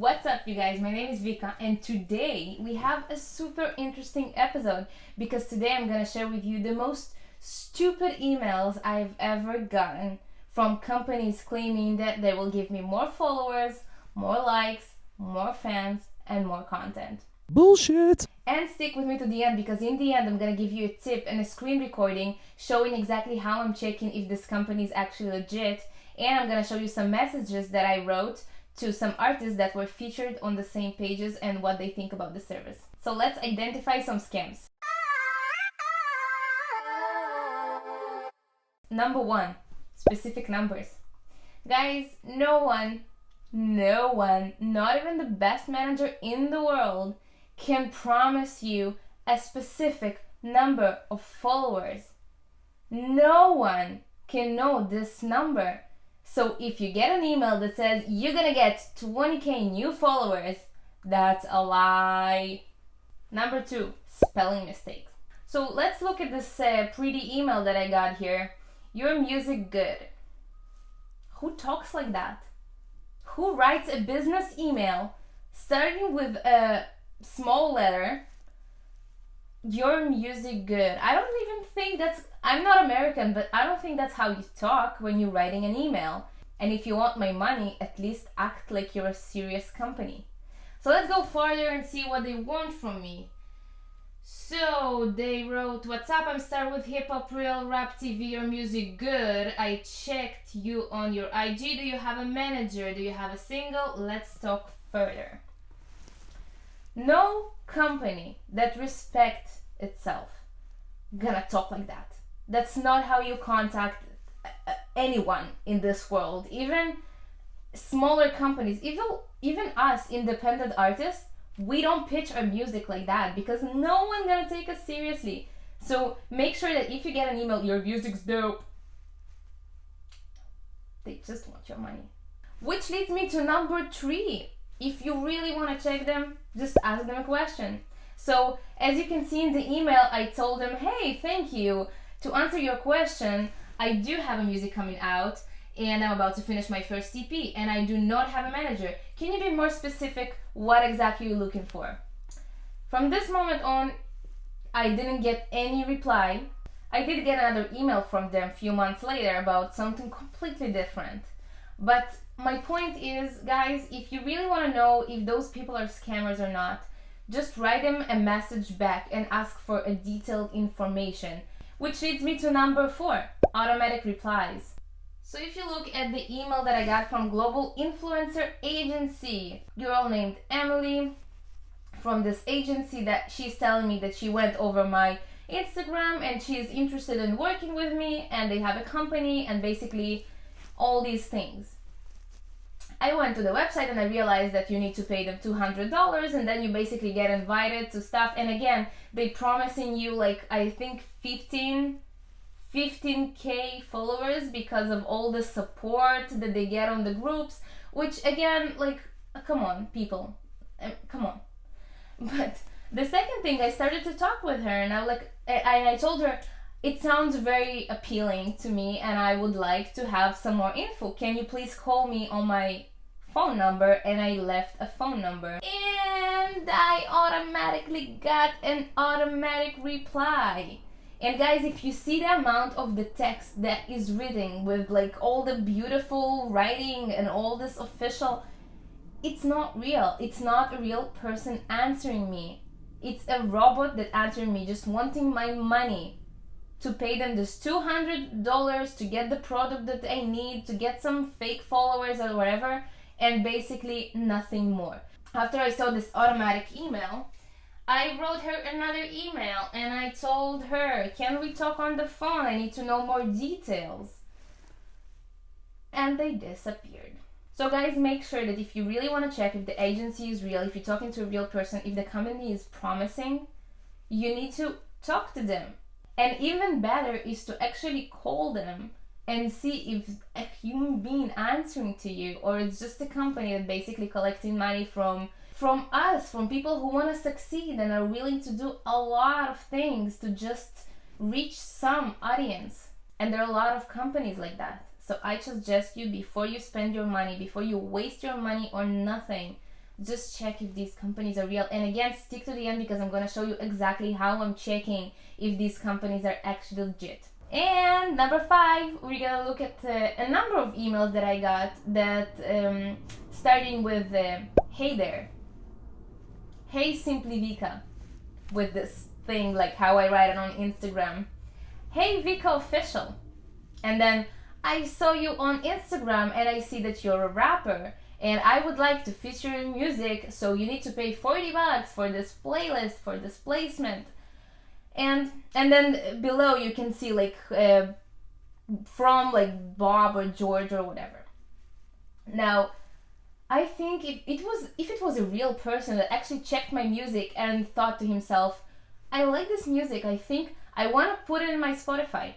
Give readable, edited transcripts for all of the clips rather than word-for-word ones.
What's up, you guys? My name is Vika, and today we have a super interesting episode because today I'm gonna share with you the most stupid emails I've ever gotten from companies claiming that they will give me more followers, more likes, more fans, and more content. Bullshit! And stick with me to the end because in the end I'm gonna give you a tip and a screen recording showing exactly how I'm checking if this company is actually legit, and I'm gonna show you some messages that I wrote to some artists that were featured on the same pages and what they think about the service. So let's identify some scams. Number one, specific numbers. Guys, no one, not even the best manager in the world can promise you a specific number of followers. No one can know this number. So if you get an email that says you're gonna get 20k new followers, that's a lie. Number two, spelling mistakes. So let's look at this pretty email that I got here. Your music good. Who talks like that? Who writes a business email starting with a small letter? Your music good. I don't even think that's, I'm not American, but I don't think that's how you talk when you're writing an email. And if you want my money, at least act like you're a serious company. So let's go further and see what they want from me. So they wrote, "What's up? I'm star with hip hop, real rap TV, your music good. I checked you on your IG. Do you have a manager? Do you have a single? Let's talk further." No company that respects itself gonna talk like that. That's not how you contact anyone in this world. Even smaller companies, even us independent artists, we don't pitch our music like that because no one's gonna take us seriously. So make sure that if you get an email, your music's dope, they just want your money. Which leads me to number three. If you really want to check them, just ask them a question. So as you can see in the email, I told them, hey, thank you. To answer your question, I do have a music coming out and I'm about to finish my first EP and I do not have a manager. Can you be more specific? What exactly you're looking for? From this moment on, I didn't get any reply. I did get another email from them a few months later about something completely different. But my point is, guys, if you really want to know if those people are scammers or not, just write them a message back and ask for a detailed information. Which leads me to number four, automatic replies. So if you look at the email that I got from Global Influencer Agency, girl named Emily from this agency, that she's telling me that she went over my Instagram and she's interested in working with me and they have a company and basically all these things. I went to the website and I realized that you need to pay them $200 and then you basically get invited to stuff. And again, they promising you like, I think 15k followers because of all the support that they get on the groups, which again, like, come on, people, come on. But the second thing, I started to talk with her and I told her, it sounds very appealing to me and I would like to have some more info. Can you please call me on my phone number? And I left a phone number and I automatically got an automatic reply. And guys, if you see the amount of the text that is written with like all the beautiful writing and all this official, it's not real. It's not a real person answering me. It's a robot that answered me, just wanting my money to pay them this $200 to get the product that I need, to get some fake followers or whatever, and basically nothing more. After I saw this automatic email, I wrote her another email and I told her, can we talk on the phone? I need to know more details. And they disappeared. So guys, make sure that if you really want to check if the agency is real, if you're talking to a real person, if the company is promising, you need to talk to them. And even better is to actually call them and see if a human being answering to you, or it's just a company that basically collecting money from us, from people who want to succeed and are willing to do a lot of things to just reach some audience. And there are a lot of companies like that. So I suggest you, before you spend your money, before you waste your money on nothing, just check if these companies are real. And again, stick to the end because I'm going to show you exactly how I'm checking if these companies are actually legit. And number 5, we're going to look at a number of emails that I got that starting with hey there, hey simply Vika, with this thing like how I write it on Instagram, hey Vika official, and then I saw you on Instagram and I see that you're a rapper and I would like to feature your music, so you need to pay $40 for this playlist, for this placement. And then below you can see like from like Bob or George or whatever. Now, I think if it was a real person that actually checked my music and thought to himself, I like this music, I think I want to put it in my Spotify.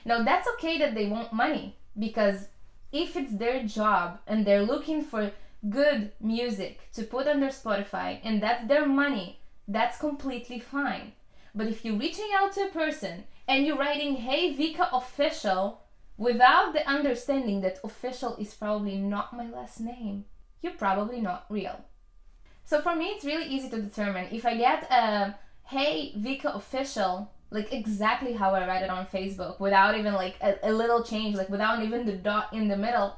Now, that's okay that they want money, because if it's their job and they're looking for good music to put on their Spotify and that's their money, that's completely fine. But if you're reaching out to a person and you're writing, hey Vika official, without the understanding that official is probably not my last name, you're probably not real. So for me, it's really easy to determine. If I get a hey Vika official, like exactly how I write it on Facebook, without even like a little change, like without even the dot in the middle,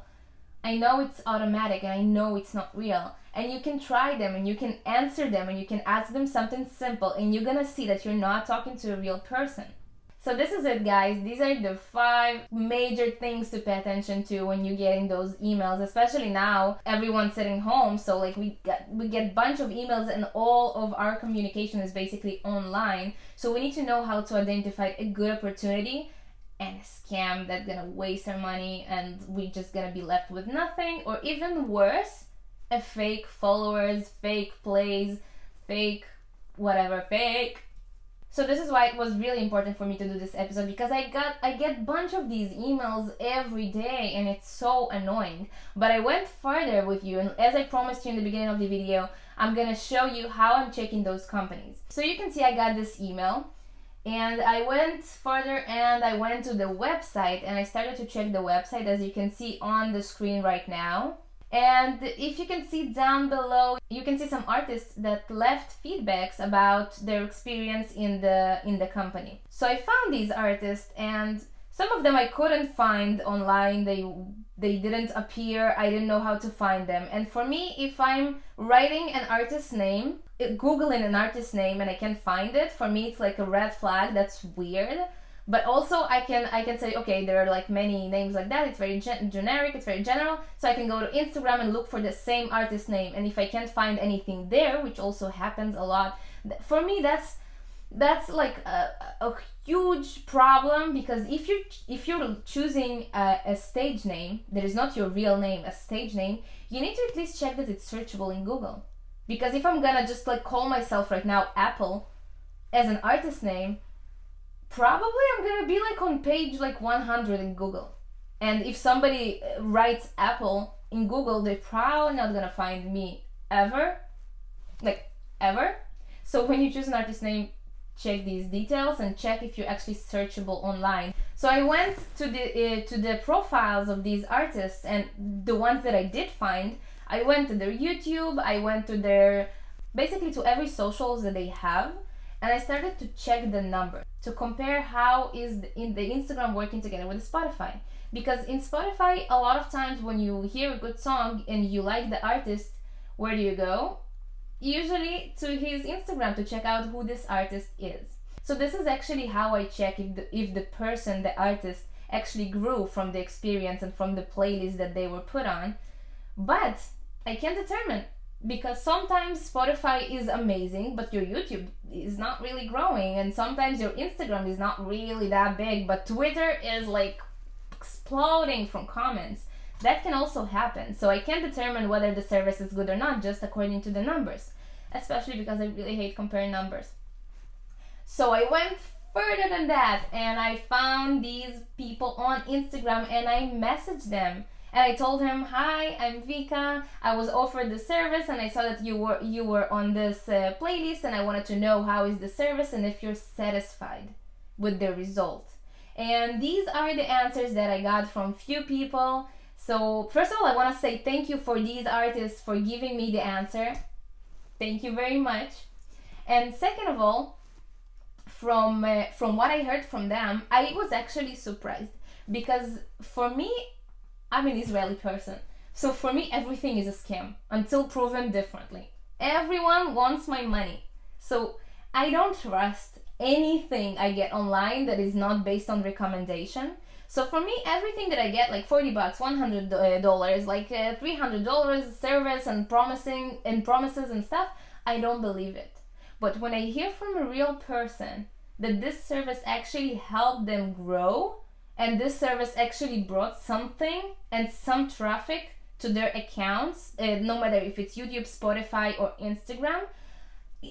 I know it's automatic and I know it's not real. And you can try them and you can answer them and you can ask them something simple and you're gonna see that you're not talking to a real person. So this is it, guys. These are the 5 major things to pay attention to when you're getting those emails, especially now everyone's sitting home, so like we get a bunch of emails and all of our communication is basically online. So we need to know how to identify a good opportunity and a scam that's gonna waste our money and we're just gonna be left with nothing, or even worse, a fake followers, fake plays, fake whatever, fake. So this is why it was really important for me to do this episode, because I get a bunch of these emails every day and it's so annoying. But I went further with you, and as I promised you in the beginning of the video, I'm gonna show you how I'm checking those companies. So you can see I got this email and I went further and I went to the website and I started to check the website, as you can see on the screen right now. And if you can see down below, you can see some artists that left feedbacks about their experience in the company. So I found these artists, and some of them I couldn't find online. They didn't appear. I didn't know how to find them. And for me, if I'm writing an artist's name, Googling an artist's name and I can't find it, for me it's like a red flag. That's weird. But also I can say, okay, there are like many names like that, it's very generic, it's very general, so I can go to Instagram and look for the same artist name, and if I can't find anything there, which also happens a lot, for me that's like a huge problem, because if you're choosing a stage name that is not your real name, a stage name, you need to at least check that it's searchable in Google. Because if I'm gonna just like call myself right now Apple as an artist name, probably I'm gonna be like on page like 100 in Google. And if somebody writes Apple in Google, they're probably not gonna find me ever. Like, ever. So when you choose an artist name, check these details and check if you're actually searchable online. So I went to the profiles of these artists, and the ones that I did find, I went to their YouTube, I went to their, basically to every socials that they have, and I started to check the number to compare how is the Instagram working together with Spotify. Because in Spotify, a lot of times when you hear a good song and you like the artist, where do you go? Usually to his Instagram to check out who this artist is. So this is actually how I check if the person, the artist, actually grew from the experience and from the playlist that they were put on. But I can't determine, because sometimes Spotify is amazing, but your YouTube is not really growing, and sometimes your Instagram is not really that big, but Twitter is like exploding from comments. That can also happen. So I can't determine whether the service is good or not just according to the numbers, especially because I really hate comparing numbers. So I went further than that and I found these people on Instagram and I messaged them. And I told him, hi, I'm Vika. I was offered the service and I saw that you were on this playlist, and I wanted to know how is the service and if you're satisfied with the result. And these are the answers that I got from few people. So first of all, I want to say thank you for these artists for giving me the answer. Thank you very much. And second of all, from what I heard from them, I was actually surprised because for me, I'm an Israeli person. So for me, everything is a scam until proven differently. Everyone wants my money. So I don't trust anything I get online that is not based on recommendation. So for me, everything that I get, like $40, $100, like $300 service and promises and stuff, I don't believe it. But when I hear from a real person that this service actually helped them grow, and this service actually brought something and some traffic to their accounts, no matter if it's YouTube, Spotify, or Instagram,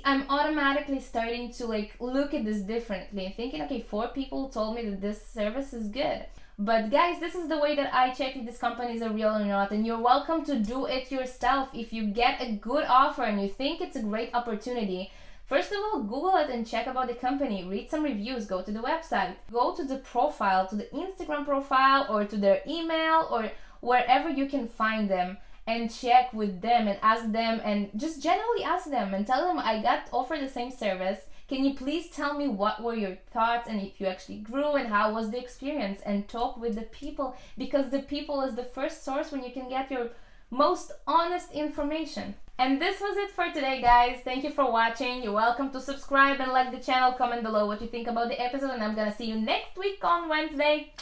I'm automatically starting to like look at this differently, thinking, okay, 4 people told me that this service is good. But guys, this is the way that I check if these companies are real or not, and you're welcome to do it yourself. If you get a good offer and you think it's a great opportunity, first of all, Google it and check about the company, read some reviews, go to the website, go to the profile, to the Instagram profile, or to their email, or wherever you can find them, and check with them and ask them, and just generally ask them and tell them, I got offered the same service. Can you please tell me what were your thoughts and if you actually grew and how was the experience? And talk with the people, because the people is the first source when you can get your most honest information. And this was it for today, guys. Thank you for watching. You're welcome to subscribe and like the channel. Comment below what you think about the episode, and I'm gonna see you next week on Wednesday.